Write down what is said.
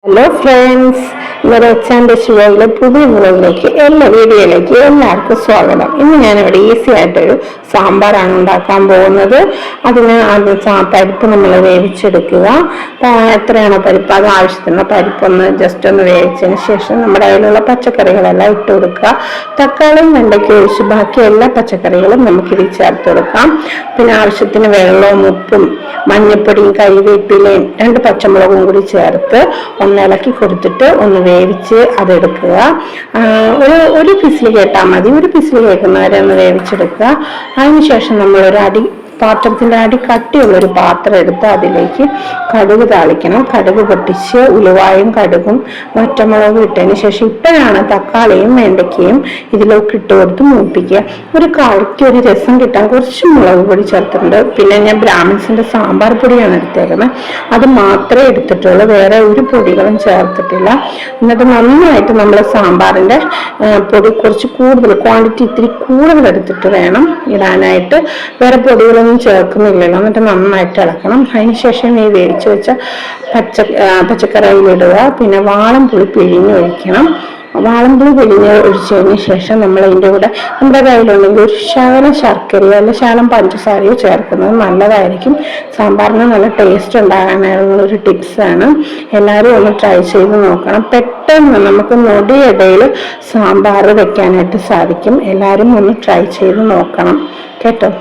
Hello friends, ഇന്നലെ എച്ചാൻ്റെ ശിവയിലെ പുതിയ വ്ലോഗിലേക്ക് വീഡിയോയിലേക്ക് എല്ലാവർക്കും സ്വാഗതം. ഇന്ന് ഞാനിവിടെ ഈസി ആയിട്ടൊരു സാമ്പാറാണ് ഉണ്ടാക്കാൻ പോകുന്നത്. അതിന് ആദ്യം പരിപ്പ് നമ്മൾ വേവിച്ചെടുക്കുക. എത്രയാണോ പരിപ്പ്, അത് ആവശ്യത്തിന് പരിപ്പൊന്ന് ജസ്റ്റ് ഒന്ന് വേവിച്ചതിന് ശേഷം നമ്മുടെ കയ്യിലുള്ള പച്ചക്കറികളെല്ലാം ഇട്ട് കൊടുക്കുക. തക്കാളിയും വെണ്ടയ്ക്ക് ഒഴിച്ച് ബാക്കി എല്ലാ പച്ചക്കറികളും നമുക്കിതിൽ ചേർത്ത് കൊടുക്കാം. പിന്നെ ആവശ്യത്തിന് വെള്ളവും ഉപ്പും മഞ്ഞൾപ്പൊടിയും കരിവേപ്പിലയും 2 പച്ചമുളകും കൂടി ചേർത്ത് ഒന്ന് ഇളക്കി കൊടുത്തിട്ട് ഒന്ന് വേവിച്ച് അതെടുക്കുക. ഒരു പിസിൽ കേട്ടാൽ മതി. ഒരു പിസിൽ കേൾക്കുന്നവരെ ഒന്ന് വേവിച്ചെടുക്കുക. അതിനുശേഷം നമ്മളൊരു പാത്രത്തിൻ്റെ കട്ടിയുള്ളൊരു പാത്രം എടുത്ത് അതിലേക്ക് കടുക് താളിക്കണം. കടുക് പൊട്ടിച്ച് ഉലുവായും കടുകും വറ്റമുളകും ഇട്ടതിന് ശേഷം ഇപ്പോഴാണ് തക്കാളിയും വെണ്ടയ്ക്കയും ഇതിലേക്ക് ഇട്ട് കൊടുത്ത് മൂപ്പിക്കുക. ഒരു കറിക്ക് ഒരു രസം കിട്ടാൻ കുറച്ച് മുളക് പൊടി ചേർത്തിട്ടുണ്ട്. പിന്നെ ഞാൻ ബ്രാഹ്മിൻസിൻ്റെ സാമ്പാർ പൊടിയാണ് എടുത്തേക്കുന്നത്. അത് മാത്രമേ എടുത്തിട്ടുള്ളൂ, വേറെ ഒരു പൊടികളും ചേർത്തിട്ടില്ല. എന്നിട്ട് നന്നായിട്ട് നമ്മൾ സാമ്പാറിൻ്റെ പൊടി കുറച്ച് കൂടുതൽ ക്വാണ്ടിറ്റി ഇത്തിരി കൂടുതൽ എടുത്തിട്ട് വേണം ഇടാനായിട്ട്. വേറെ പൊടികളൊന്നും ചേർക്കുന്നില്ലല്ലോ. എന്നിട്ട് നന്നായിട്ട് ഇളക്കണം. അതിനുശേഷം ഈ വേവിച്ച് വെച്ച പച്ചക്കറിയിലിടുക. പിന്നെ വാളംപുളി പിഴിഞ്ഞൊഴിക്കണം. വാളംപുളി ഒഴിച്ചതിന് ശേഷം നമ്മൾ അതിൻ്റെ കൂടെ നമ്മുടെ കയ്യിലുണ്ടെങ്കിൽ ഒരു ശകലം ശർക്കരയോ അല്ല ശകലം പഞ്ചസാരയോ ചേർക്കുന്നത് നല്ലതായിരിക്കും. സാമ്പാറിന് നല്ല ടേസ്റ്റ് ഉണ്ടാകാനുള്ളൊരു ടിപ്സാണ്. എല്ലാവരും ഒന്ന് ട്രൈ ചെയ്ത് നോക്കണം. പെട്ടെന്ന് നമുക്ക് നൊടിയിടയിൽ സാമ്പാർ വെക്കാനായിട്ട് സാധിക്കും. എല്ലാവരും ഒന്ന് ട്രൈ ചെയ്ത് നോക്കണം കേട്ടോ.